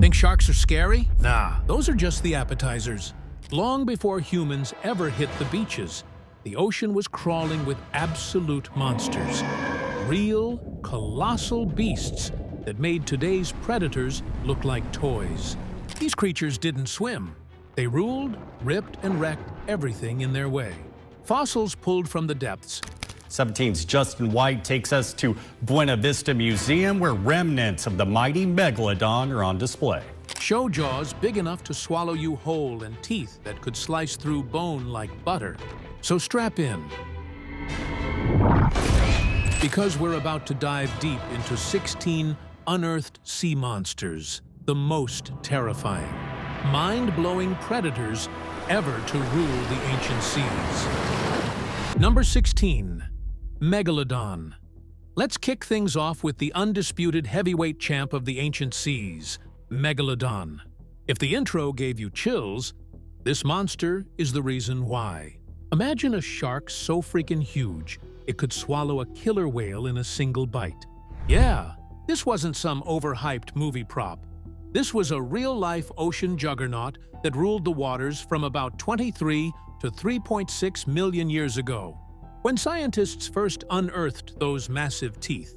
Think sharks are scary? Nah, those are just the appetizers. Long before humans ever hit the beaches, the ocean was crawling with absolute monsters. Real, colossal beasts that made today's predators look like toys. These creatures didn't swim. They ruled, ripped, and wrecked everything in their way. Fossils pulled from the depths. 17's Justin White takes us to Buena Vista Museum, where remnants of the mighty Megalodon are on display. Show jaws big enough to swallow you whole and teeth that could slice through bone like butter. So strap in. Because we're about to dive deep into 16 unearthed sea monsters, the most terrifying, mind-blowing predators ever to rule the ancient seas. Number 16. Megalodon. Let's kick things off with the undisputed heavyweight champ of the ancient seas, Megalodon. If the intro gave you chills, this monster is the reason why. Imagine a shark so freaking huge, it could swallow a killer whale in a single bite. Yeah, this wasn't some overhyped movie prop. This was a real-life ocean juggernaut that ruled the waters from about 23 to 3.6 million years ago, when scientists first unearthed those massive teeth.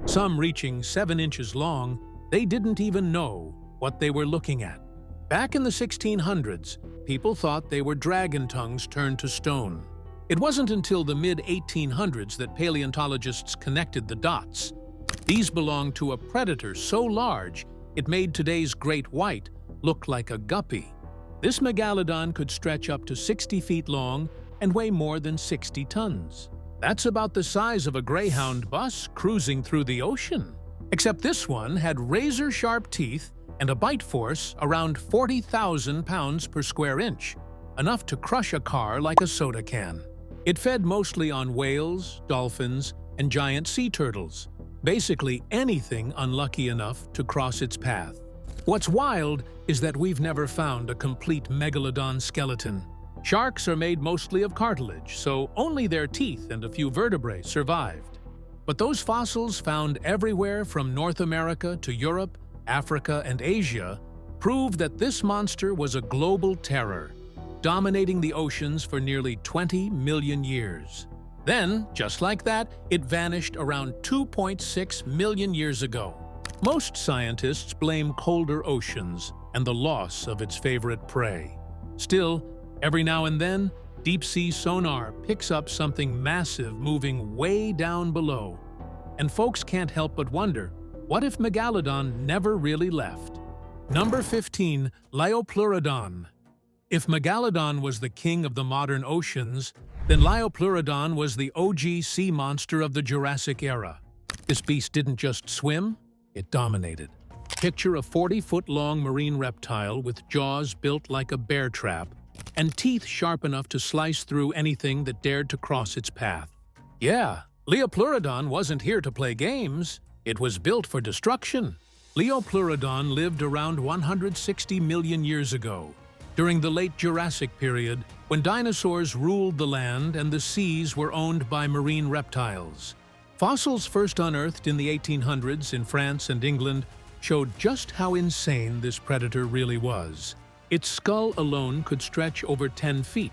Some reaching 7 inches long, they didn't even know what they were looking at. Back in the 1600s, people thought they were dragon tongues turned to stone. It wasn't until the mid-1800s that paleontologists connected the dots. These belonged to a predator so large, it made today's great white look like a guppy. This Megalodon could stretch up to 60 feet long and weigh more than 60 tons. That's about the size of a Greyhound bus cruising through the ocean. Except this one had razor-sharp teeth and a bite force around 40,000 pounds per square inch, enough to crush a car like a soda can. It fed mostly on whales, dolphins, and giant sea turtles, basically anything unlucky enough to cross its path. What's wild is that we've never found a complete Megalodon skeleton. Sharks are made mostly of cartilage, so only their teeth and a few vertebrae survived. But those fossils found everywhere from North America to Europe, Africa, and Asia prove that this monster was a global terror, dominating the oceans for nearly 20 million years. Then, just like that, it vanished around 2.6 million years ago. Most scientists blame colder oceans and the loss of its favorite prey. Still, every now and then, deep-sea sonar picks up something massive moving way down below. And folks can't help but wonder, what if Megalodon never really left? Number 15. Liopleurodon. If Megalodon was the king of the modern oceans, then Liopleurodon was the OG sea monster of the Jurassic era. This beast didn't just swim, it dominated. Picture a 40-foot-long marine reptile with jaws built like a bear trap and teeth sharp enough to slice through anything that dared to cross its path. Yeah, Liopleurodon wasn't here to play games. It was built for destruction. Liopleurodon lived around 160 million years ago, during the late Jurassic period, when dinosaurs ruled the land and the seas were owned by marine reptiles. Fossils first unearthed in the 1800s in France and England showed just how insane this predator really was. Its skull alone could stretch over 10 feet,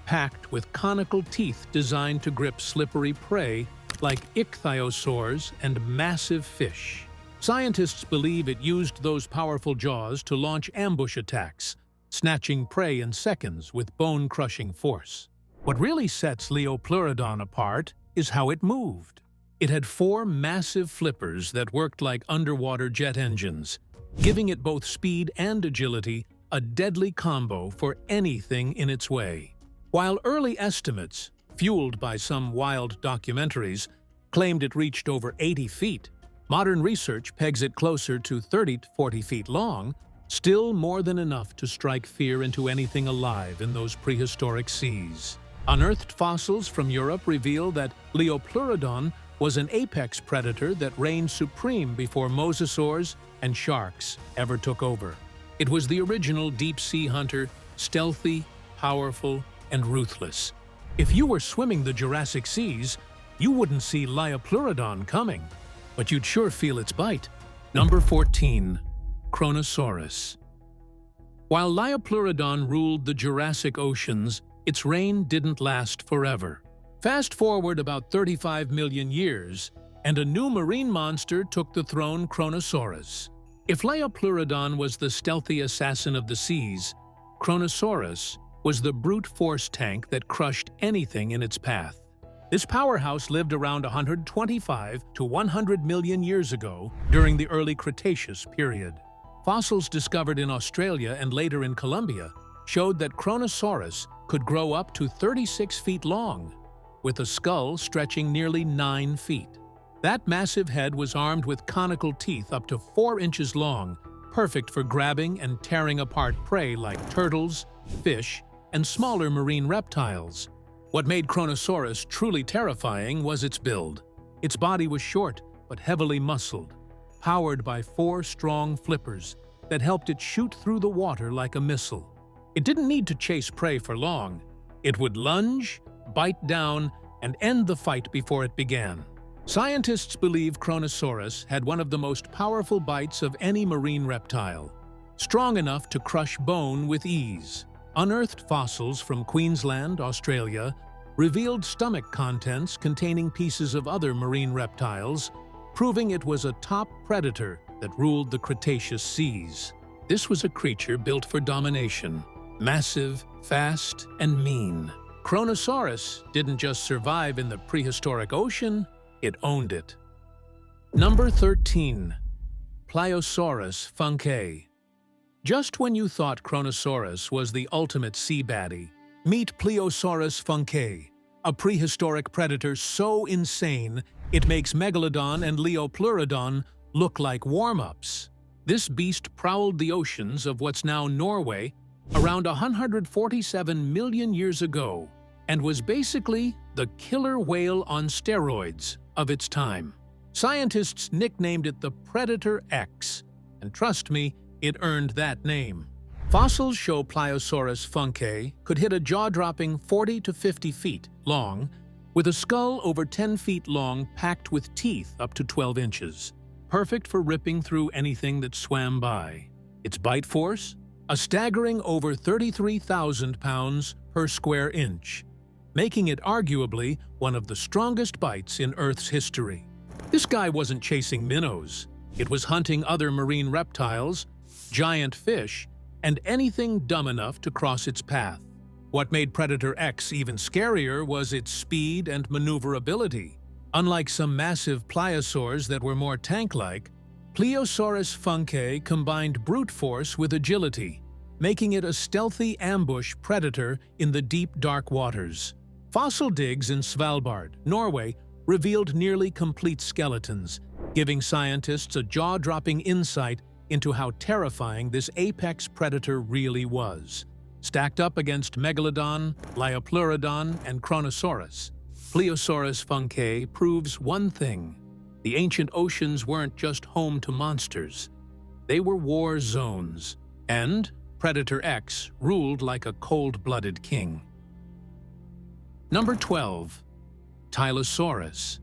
packed with conical teeth designed to grip slippery prey like ichthyosaurs and massive fish. Scientists believe it used those powerful jaws to launch ambush attacks, snatching prey in seconds with bone-crushing force. What really sets Liopleurodon apart is how it moved. It had 4 massive flippers that worked like underwater jet engines, giving it both speed and agility, a deadly combo for anything in its way. While early estimates, fueled by some wild documentaries, claimed it reached over 80 feet, modern research pegs it closer to 30 to 40 feet long, still more than enough to strike fear into anything alive in those prehistoric seas. Unearthed fossils from Europe reveal that Liopleurodon was an apex predator that reigned supreme before mosasaurs and sharks ever took over. It was the original deep-sea hunter, stealthy, powerful, and ruthless. If you were swimming the Jurassic Seas, you wouldn't see Liopleurodon coming, but you'd sure feel its bite. Number 14. Kronosaurus. While Liopleurodon ruled the Jurassic oceans, its reign didn't last forever. Fast forward about 35 million years, and a new marine monster took the throne, Kronosaurus. If Liopleurodon was the stealthy assassin of the seas, Kronosaurus was the brute force tank that crushed anything in its path. This powerhouse lived around 125 to 100 million years ago during the early Cretaceous period. Fossils discovered in Australia and later in Colombia showed that Kronosaurus could grow up to 36 feet long, with a skull stretching nearly 9 feet. That massive head was armed with conical teeth up to 4 inches long, perfect for grabbing and tearing apart prey like turtles, fish, and smaller marine reptiles. What made Kronosaurus truly terrifying was its build. Its body was short but heavily muscled, powered by 4 strong flippers that helped it shoot through the water like a missile. It didn't need to chase prey for long. It would lunge, bite down, and end the fight before it began. Scientists believe Kronosaurus had one of the most powerful bites of any marine reptile, strong enough to crush bone with ease. Unearthed fossils from Queensland, Australia, revealed stomach contents containing pieces of other marine reptiles, proving it was a top predator that ruled the Cretaceous seas. This was a creature built for domination, massive, fast, and mean. Kronosaurus didn't just survive in the prehistoric ocean, it owned it. Number 13. Pliosaurus funkei. Just when you thought Kronosaurus was the ultimate sea baddie, meet Pliosaurus funkei, a prehistoric predator so insane it makes Megalodon and Liopleurodon look like warm-ups. This beast prowled the oceans of what's now Norway around 147 million years ago and was basically the killer whale on steroids of its time. Scientists nicknamed it the Predator X, and trust me, it earned that name. Fossils show Pliosaurus funkei could hit a jaw-dropping 40 to 50 feet long, with a skull over 10 feet long packed with teeth up to 12 inches, perfect for ripping through anything that swam by. Its bite force? A staggering over 33,000 pounds per square inch, making it arguably one of the strongest bites in Earth's history. This guy wasn't chasing minnows. It was hunting other marine reptiles, giant fish, and anything dumb enough to cross its path. What made Predator X even scarier was its speed and maneuverability. Unlike some massive pliosaurs that were more tank-like, Pliosaurus funkei combined brute force with agility, making it a stealthy ambush predator in the deep, dark waters. Fossil digs in Svalbard, Norway, revealed nearly complete skeletons, giving scientists a jaw-dropping insight into how terrifying this apex predator really was. Stacked up against Megalodon, Liopleurodon, and Kronosaurus, Pliosaurus funkei proves one thing: the ancient oceans weren't just home to monsters. They were war zones, and Predator X ruled like a cold-blooded king. Number 12. Tylosaurus.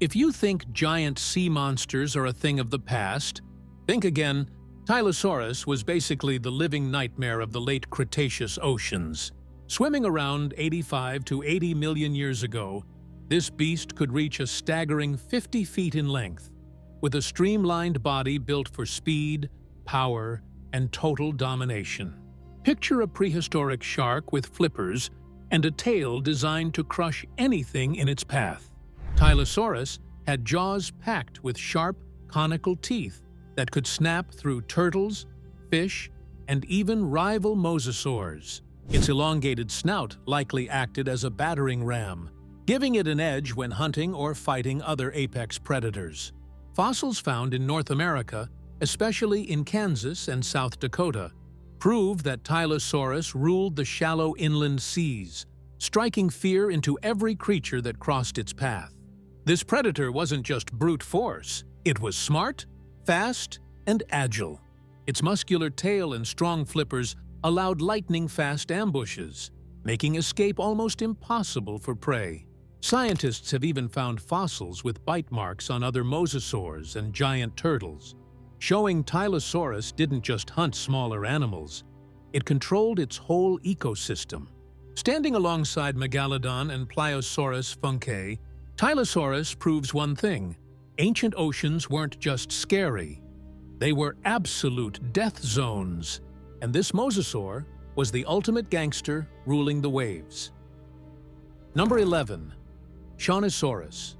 If you think giant sea monsters are a thing of the past, think again. Tylosaurus was basically the living nightmare of the late Cretaceous oceans. Swimming around 85 to 80 million years ago, this beast could reach a staggering 50 feet in length, with a streamlined body built for speed, power, and total domination. Picture a prehistoric shark with flippers and a tail designed to crush anything in its path. Tylosaurus had jaws packed with sharp, conical teeth that could snap through turtles, fish, and even rival mosasaurs. Its elongated snout likely acted as a battering ram, giving it an edge when hunting or fighting other apex predators. Fossils found in North America, especially in Kansas and South Dakota, prove that Tylosaurus ruled the shallow inland seas, striking fear into every creature that crossed its path. This predator wasn't just brute force, it was smart, fast, and agile. Its muscular tail and strong flippers allowed lightning-fast ambushes, making escape almost impossible for prey. Scientists have even found fossils with bite marks on other mosasaurs and giant turtles, showing Tylosaurus didn't just hunt smaller animals. It controlled its whole ecosystem. Standing alongside Megalodon and Pliosaurus funkei, Tylosaurus proves one thing: ancient oceans weren't just scary. They were absolute death zones, and this mosasaur was the ultimate gangster ruling the waves. Number 11. Kronosaurus.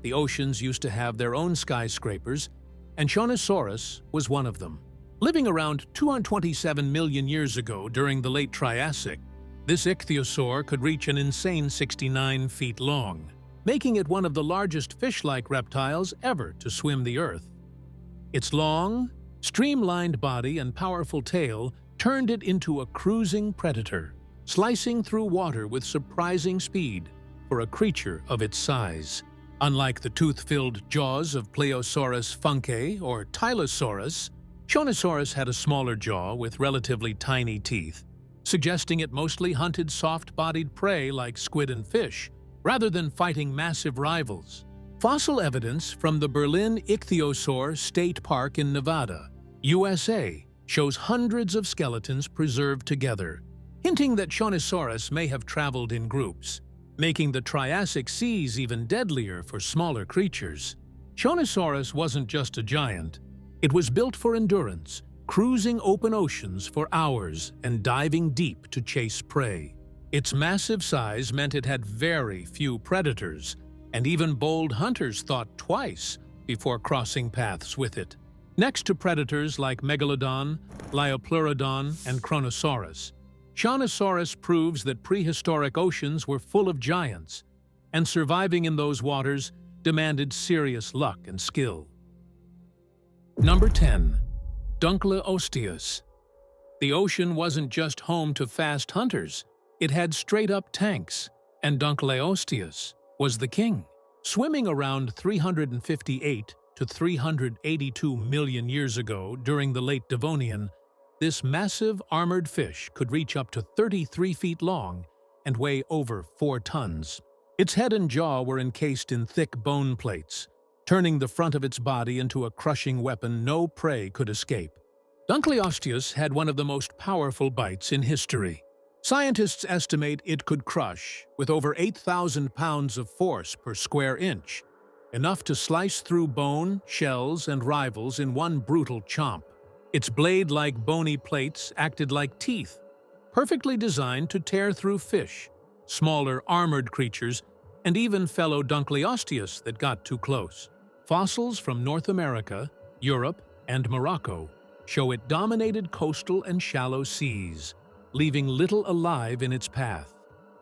The oceans used to have their own skyscrapers, and Kronosaurus was one of them. Living around 227 million years ago during the late Triassic, this ichthyosaur could reach an insane 69 feet long, making it one of the largest fish-like reptiles ever to swim the Earth. Its long, streamlined body and powerful tail turned it into a cruising predator, slicing through water with surprising speed for a creature of its size. Unlike the tooth-filled jaws of Pliosaurus funkei or Tylosaurus, Kronosaurus had a smaller jaw with relatively tiny teeth, suggesting it mostly hunted soft-bodied prey like squid and fish, rather than fighting massive rivals. Fossil evidence from the Berlin Ichthyosaur State Park in Nevada, USA, shows hundreds of skeletons preserved together, hinting that Kronosaurus may have traveled in groups, making the Triassic seas even deadlier for smaller creatures. Kronosaurus wasn't just a giant. It was built for endurance, cruising open oceans for hours and diving deep to chase prey. Its massive size meant it had very few predators, and even bold hunters thought twice before crossing paths with it. Next to predators like Megalodon, Liopleurodon, and Kronosaurus, Kronosaurus proves that prehistoric oceans were full of giants, and surviving in those waters demanded serious luck and skill. Number 10. Dunkleosteus. The ocean wasn't just home to fast hunters, it had straight-up tanks, and Dunkleosteus was the king. Swimming around 358 to 382 million years ago during the late Devonian, this massive armored fish could reach up to 33 feet long and weigh over 4 tons. Its head and jaw were encased in thick bone plates, turning the front of its body into a crushing weapon no prey could escape. Dunkleosteus had one of the most powerful bites in history. Scientists estimate it could crush, with over 8,000 pounds of force per square inch, enough to slice through bone, shells, and rivals in one brutal chomp. Its blade-like bony plates acted like teeth, perfectly designed to tear through fish, smaller armored creatures, and even fellow Dunkleosteus that got too close. Fossils from North America, Europe, and Morocco show it dominated coastal and shallow seas, leaving little alive in its path.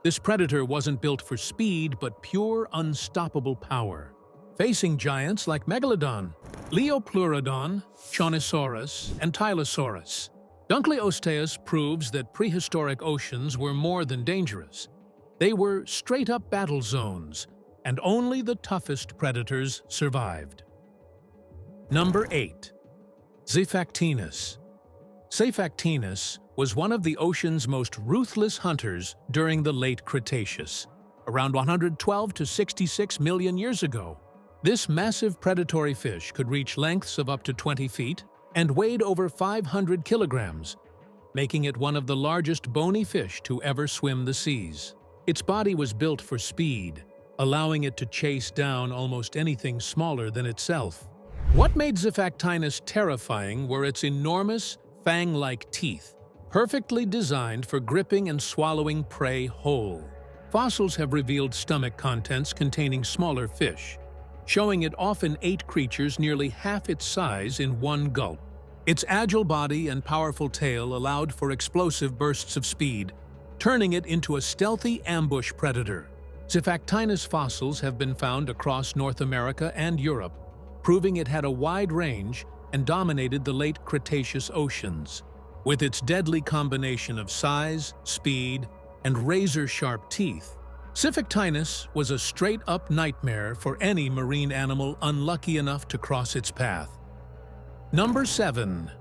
This predator wasn't built for speed, but pure, unstoppable power. Facing giants like Megalodon, Liopleurodon, Kronosaurus, and Tylosaurus, Dunkleosteus proves that prehistoric oceans were more than dangerous. They were straight-up battle zones, and only the toughest predators survived. Number 8. Xiphactinus. Xiphactinus was one of the ocean's most ruthless hunters during the late Cretaceous, around 112 to 66 million years ago. This massive predatory fish could reach lengths of up to 20 feet and weighed over 500 kilograms, making it one of the largest bony fish to ever swim the seas. Its body was built for speed, allowing it to chase down almost anything smaller than itself. What made Xiphactinus terrifying were its enormous, fang-like teeth, perfectly designed for gripping and swallowing prey whole. Fossils have revealed stomach contents containing smaller fish, showing it often ate creatures nearly half its size in one gulp. Its agile body and powerful tail allowed for explosive bursts of speed, turning it into a stealthy ambush predator. Xiphactinus fossils have been found across North America and Europe, proving it had a wide range and dominated the late Cretaceous oceans. With its deadly combination of size, speed, and razor-sharp teeth, Xiphactinus was a straight-up nightmare for any marine animal unlucky enough to cross its path. Number 7.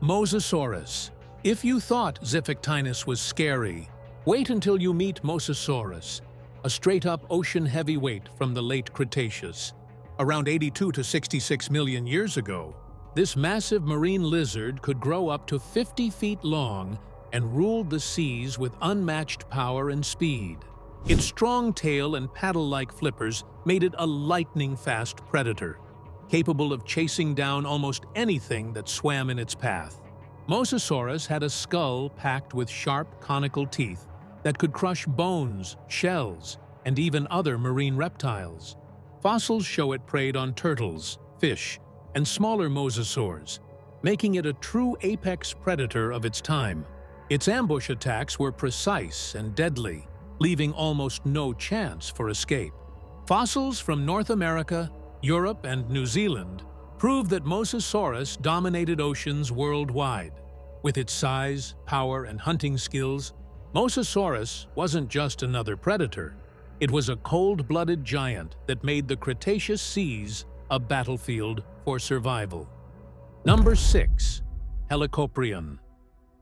Mosasaurus. If you thought Xiphactinus was scary, wait until you meet Mosasaurus, a straight-up ocean heavyweight from the late Cretaceous, around 82 to 66 million years ago. This massive marine lizard could grow up to 50 feet long and ruled the seas with unmatched power and speed. Its strong tail and paddle-like flippers made it a lightning-fast predator, capable of chasing down almost anything that swam in its path. Mosasaurus had a skull packed with sharp, conical teeth that could crush bones, shells, and even other marine reptiles. Fossils show it preyed on turtles, fish, and smaller mosasaurs, making it a true apex predator of its time. Its ambush attacks were precise and deadly, leaving almost no chance for escape. Fossils from North America, Europe, and New Zealand prove that Mosasaurus dominated oceans worldwide. With its size, power, and hunting skills, Mosasaurus wasn't just another predator. It was a cold-blooded giant that made the Cretaceous seas a battlefield for survival. Number 6. Helicoprion.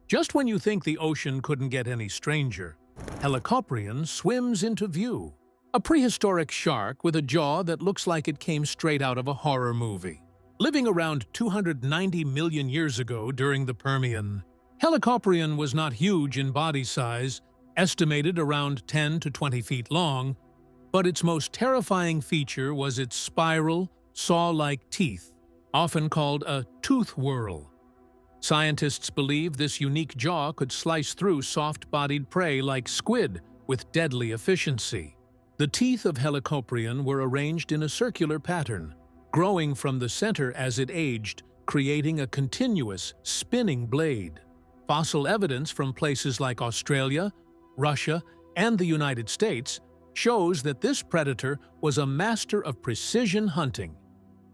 Just when you think the ocean couldn't get any stranger, Helicoprion swims into view. A prehistoric shark with a jaw that looks like it came straight out of a horror movie. Living around 290 million years ago during the Permian, Helicoprion was not huge in body size, estimated around 10 to 20 feet long, but its most terrifying feature was its spiral, saw-like teeth, often called a tooth whirl. Scientists believe this unique jaw could slice through soft-bodied prey like squid with deadly efficiency. The teeth of Helicoprion were arranged in a circular pattern, growing from the center as it aged, creating a continuous, spinning blade. Fossil evidence from places like Australia, Russia, and the United States shows that this predator was a master of precision hunting,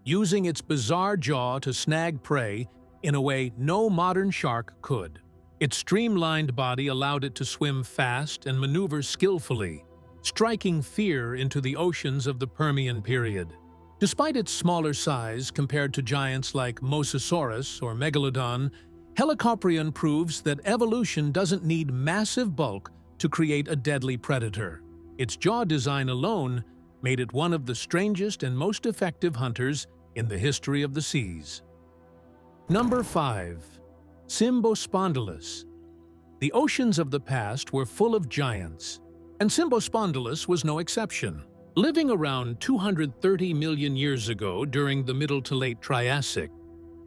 using its bizarre jaw to snag prey in a way no modern shark could. Its streamlined body allowed it to swim fast and maneuver skillfully, striking fear into the oceans of the Permian period. Despite its smaller size compared to giants like Mosasaurus or Megalodon, Helicoprion proves that evolution doesn't need massive bulk to create a deadly predator. Its jaw design alone made it one of the strangest and most effective hunters in the history of the seas. Number 5. Cymbospondylus. The oceans of the past were full of giants, and Cymbospondylus was no exception. Living around 230 million years ago during the Middle to Late Triassic,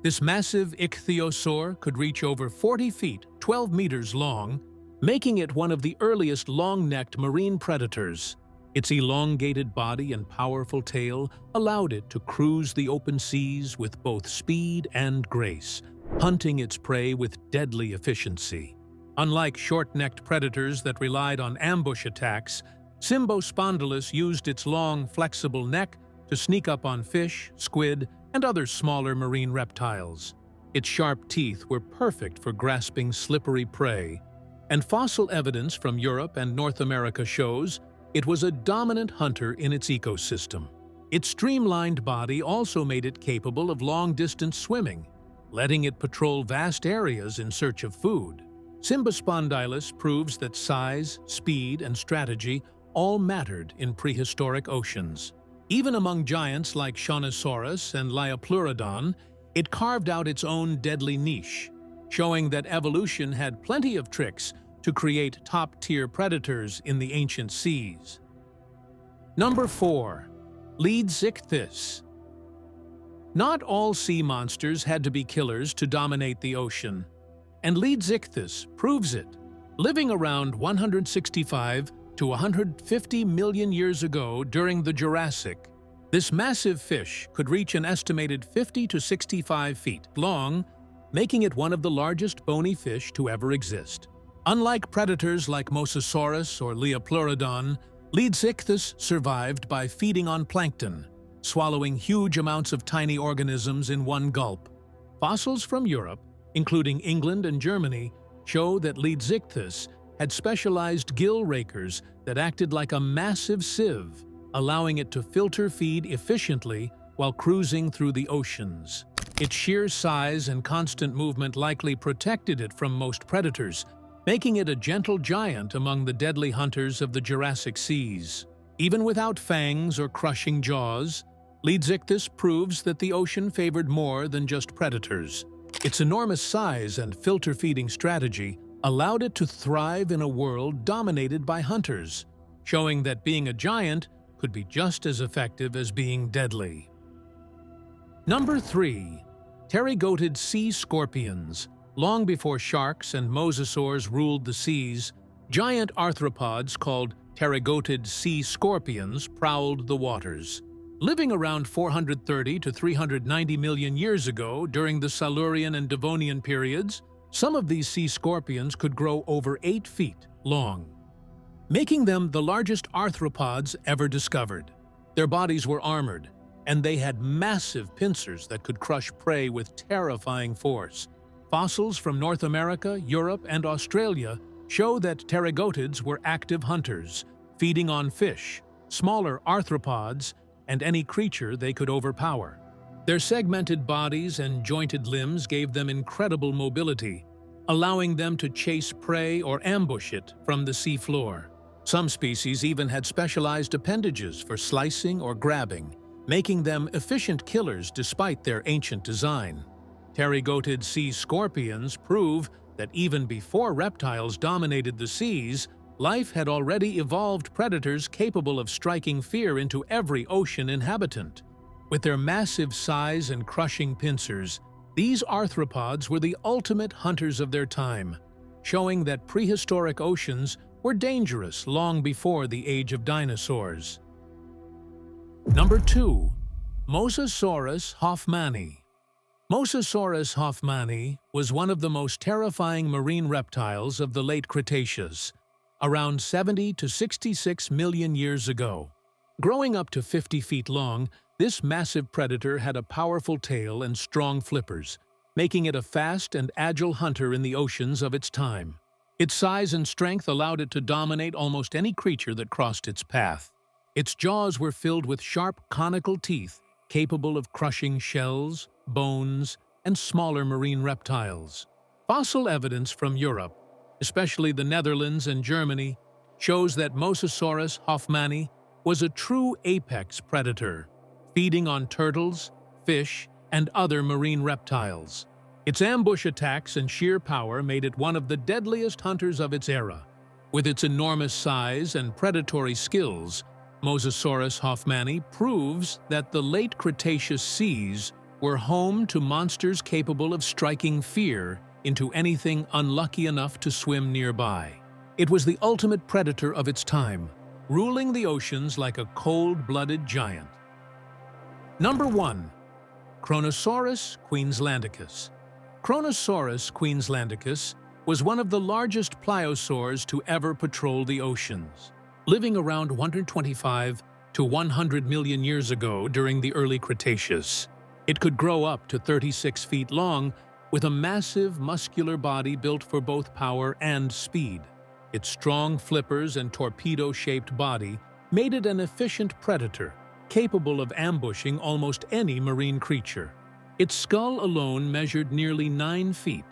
this massive ichthyosaur could reach over 40 feet, 12 meters long, making it one of the earliest long-necked marine predators. Its elongated body and powerful tail allowed it to cruise the open seas with both speed and grace, hunting its prey with deadly efficiency. Unlike short-necked predators that relied on ambush attacks, Cymbospondylus used its long, flexible neck to sneak up on fish, squid, and other smaller marine reptiles. Its sharp teeth were perfect for grasping slippery prey, and fossil evidence from Europe and North America shows it was a dominant hunter in its ecosystem. Its streamlined body also made it capable of long-distance swimming, letting it patrol vast areas in search of food. Cymbospondylus proves that size, speed, and strategy all mattered in prehistoric oceans. Even among giants like Shastasaurus and Liopleurodon, it carved out its own deadly niche, showing that evolution had plenty of tricks to create top-tier predators in the ancient seas. Number 4. Leedsichthys. Not all sea monsters had to be killers to dominate the ocean, and Leedsichthys proves it. Living around 165 to 150 million years ago during the Jurassic, this massive fish could reach an estimated 50 to 65 feet long, making it one of the largest bony fish to ever exist. Unlike predators like Mosasaurus or Liopleurodon, Leedsichthys survived by feeding on plankton, swallowing huge amounts of tiny organisms in one gulp. Fossils from Europe, including England and Germany, show that Leedsichthys had specialized gill rakers that acted like a massive sieve, allowing it to filter feed efficiently while cruising through the oceans. Its sheer size and constant movement likely protected it from most predators, making it a gentle giant among the deadly hunters of the Jurassic seas. Even without fangs or crushing jaws, Leedsichthys proves that the ocean favored more than just predators. Its enormous size and filter-feeding strategy allowed it to thrive in a world dominated by hunters, showing that being a giant could be just as effective as being deadly. Number 3. Pterygoted sea scorpions. Long before sharks and mosasaurs ruled the seas, giant arthropods called pterygoted sea scorpions prowled the waters. Living around 430 to 390 million years ago during the Silurian and Devonian periods, some of these sea scorpions could grow over 8 feet long, making them the largest arthropods ever discovered. Their bodies were armored, and they had massive pincers that could crush prey with terrifying force. Fossils from North America, Europe, and Australia show that pterygotids were active hunters, feeding on fish, smaller arthropods, and any creature they could overpower. Their segmented bodies and jointed limbs gave them incredible mobility, allowing them to chase prey or ambush it from the seafloor. Some species even had specialized appendages for slicing or grabbing, making them efficient killers despite their ancient design. Pterygoted sea scorpions prove that even before reptiles dominated the seas, life had already evolved predators capable of striking fear into every ocean inhabitant. With their massive size and crushing pincers, these arthropods were the ultimate hunters of their time, showing that prehistoric oceans were dangerous long before the age of dinosaurs. Number 2. Mosasaurus hoffmanni. Mosasaurus hoffmanni was one of the most terrifying marine reptiles of the late Cretaceous, around 70 to 66 million years ago. Growing up to 50 feet long, this massive predator had a powerful tail and strong flippers, making it a fast and agile hunter in the oceans of its time. Its size and strength allowed it to dominate almost any creature that crossed its path. Its jaws were filled with sharp, conical teeth, capable of crushing shells, bones, and smaller marine reptiles. Fossil evidence from Europe, especially the Netherlands and Germany, shows that Mosasaurus hoffmanni was a true apex predator, feeding on turtles, fish, and other marine reptiles. Its ambush attacks and sheer power made it one of the deadliest hunters of its era. With its enormous size and predatory skills, Mosasaurus hoffmanni proves that the late Cretaceous seas were home to monsters capable of striking fear into anything unlucky enough to swim nearby. It was the ultimate predator of its time, ruling the oceans like a cold-blooded giant. Number 1. Kronosaurus Queenslandicus. Kronosaurus Queenslandicus was one of the largest pliosaurs to ever patrol the oceans, living around 125 to 100 million years ago during the early Cretaceous. It could grow up to 36 feet long, with a massive, muscular body built for both power and speed. Its strong flippers and torpedo-shaped body made it an efficient predator, capable of ambushing almost any marine creature. Its skull alone measured nearly 9 feet,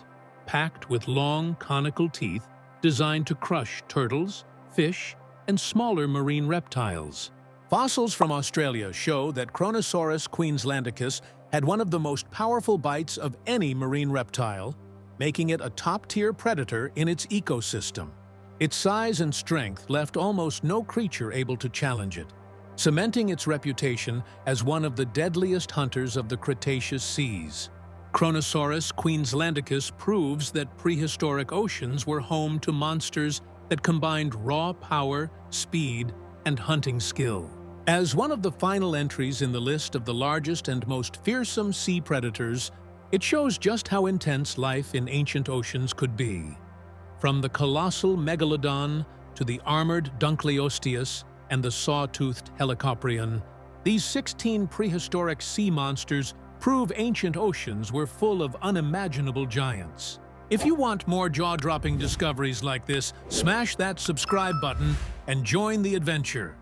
packed with long, conical teeth designed to crush turtles, fish, and smaller marine reptiles. Fossils from Australia show that Kronosaurus Queenslandicus had one of the most powerful bites of any marine reptile, making it a top-tier predator in its ecosystem. Its size and strength left almost no creature able to challenge it, cementing its reputation as one of the deadliest hunters of the Cretaceous seas. Kronosaurus Queenslandicus proves that prehistoric oceans were home to monsters that combined raw power, speed, and hunting skill. As one of the final entries in the list of the largest and most fearsome sea predators, it shows just how intense life in ancient oceans could be. From the colossal Megalodon to the armored Dunkleosteus and the saw-toothed Helicoprion, these 16 prehistoric sea monsters prove ancient oceans were full of unimaginable giants. If you want more jaw-dropping discoveries like this, smash that subscribe button and join the adventure.